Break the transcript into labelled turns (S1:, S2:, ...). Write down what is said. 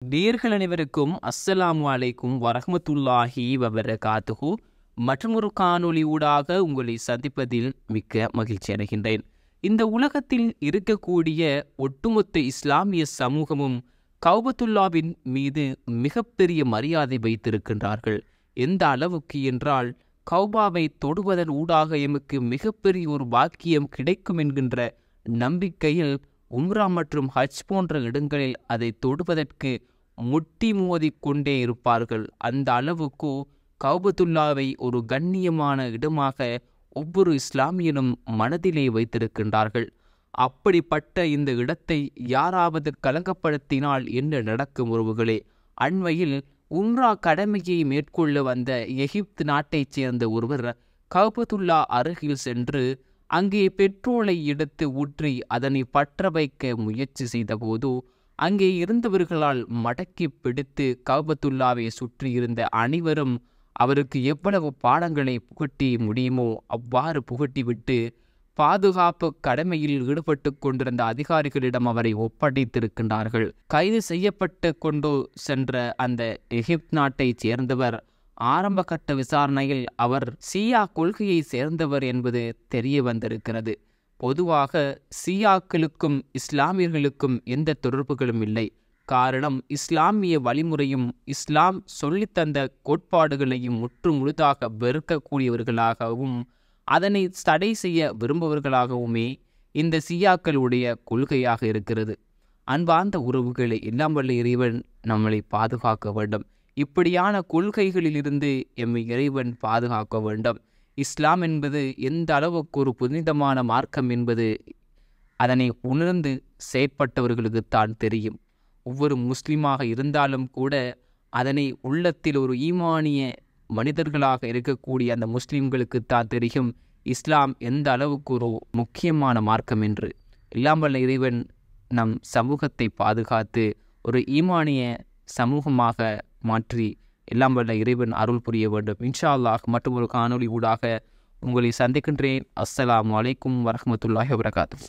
S1: நேர்கள் அனைவருக்கும் அஸ்ஸலாமு அலைக்கும் வரஹ்மத்துல்லாஹி வபரகாத்துஹு. மற்றொரு காணொளி ஊடாக உங்களை சந்திப்பதில் மிக்க மகிழ்ச்சி அடைகின்றேன். இந்த உலகத்தில் இருக்கக்கூடிய ஒட்டுமொத்த இஸ்லாமிய சமூகமும் கௌபத்துல்லாவின் மீது மிகப்பெரிய மரியாதை வைத்திருக்கின்றார்கள். எந்த அளவுக்கு என்றால், கௌபாவை தொடுவதன் ஊடாக எமக்கு மிகப்பெரிய ஒரு பாக்கியம் கிடைக்கும் என்கின்ற நம்பிக்கையில் உம்ரா மற்றும் ஹஜ் போன்ற இடங்களில் அதை தொடுவதற்கு முட்டி மோதி கொண்டே இருப்பார்கள். அந்த அளவுக்கு கௌபத்துல்லாவை ஒரு கண்ணியமான இடமாக ஒவ்வொரு இஸ்லாமியனும் மனதிலே வைத்திருக்கின்றார்கள். அப்படிப்பட்ட இந்த இடத்தை யாராவது கலங்கப்படுத்தினால் என்ன நடக்கும் உறவுகளே? அண்மையில் உம்ரா கடமையை மேற்கொள்ள வந்த எகிப்து நாட்டைச் சேர்ந்த ஒருவர் கௌபத்துல்லா அருகில் சென்று அங்கே பெட்ரோலை எடுத்து ஊற்றி அதனை பற்ற வைக்க முயற்சி செய்தபோது அங்கே இருந்தவர்களால் மடக்கி பிடித்து கௌபத்துல்லாவை சுற்றியிருந்த அனைவரும் அவருக்கு எவ்வளவு பாடங்களை புகட்டி முடியுமோ அவ்வாறு புகட்டிவிட்டு பாதுகாப்பு கடமையில் ஈடுபட்டு கொண்டிருந்த அதிகாரிகளிடம் அவரை ஒப்படைத்திருக்கின்றார்கள். கைது செய்யப்பட்டு கொண்டு சென்ற அந்த எகிப்து நாட்டைச் சேர்ந்தவர் ஆரம்பகட்ட விசாரணையில் அவர் சியா கொள்கையை சேர்ந்தவர் என்பது தெரிய வந்திருக்கிறது. பொதுவாக சியாக்களுக்கும் இஸ்லாமியர்களுக்கும் எந்த தொடர்புகளும் இல்லை. காரணம், இஸ்லாமிய வழிமுறையும் இஸ்லாம் சொல்லித்தந்த கோட்பாடுகளையும் முற்று முழுதாக வெறுக்கக்கூடியவர்களாகவும் அதனை தடை செய்ய விரும்புபவர்களாகவுமே இந்த சியாக்களுடைய கொள்கையாக இருக்கிறது. அன்பார்ந்த உறவுகளை எல்லாம் வல்ல இறைவன் நம்மளை பாதுகாக்க வேண்டும். இப்படியான கொள்கைகளிலிருந்து எம்மை இறைவன் பாதுகாக்க வேண்டும். இஸ்லாம் என்பது எந்த அளவுக்கு ஒரு புனிதமான மார்க்கம் என்பது அதனை உணர்ந்து செயற்பட்டவர்களுக்கு தான் தெரியும். ஒவ்வொரு முஸ்லீமாக இருந்தாலும் கூட அதனை உள்ளத்தில் ஒரு ஈமானிய மனிதர்களாக இருக்கக்கூடிய அந்த முஸ்லீம்களுக்கு தான் தெரியும் இஸ்லாம் எந்த அளவுக்கு ஒரு முக்கியமான மார்க்கம் என்று. எல்லாம் வல்ல இறைவன் நம் சமூகத்தை பாதுகாத்து ஒரு ஈமானிய சமூகமாக மாற்றி எல்லாம் வல்ல இறைவன் அருள் புரிய வேண்டும். இன்ஷா அல்லாஹ் மற்றும் ஒரு காணொளி ஊடாக உங்களை சந்திக்கின்றேன். அஸ்ஸலாமு அலைக்கும் வரஹ்மத்துல்லாஹி வபரகாத்துஹு.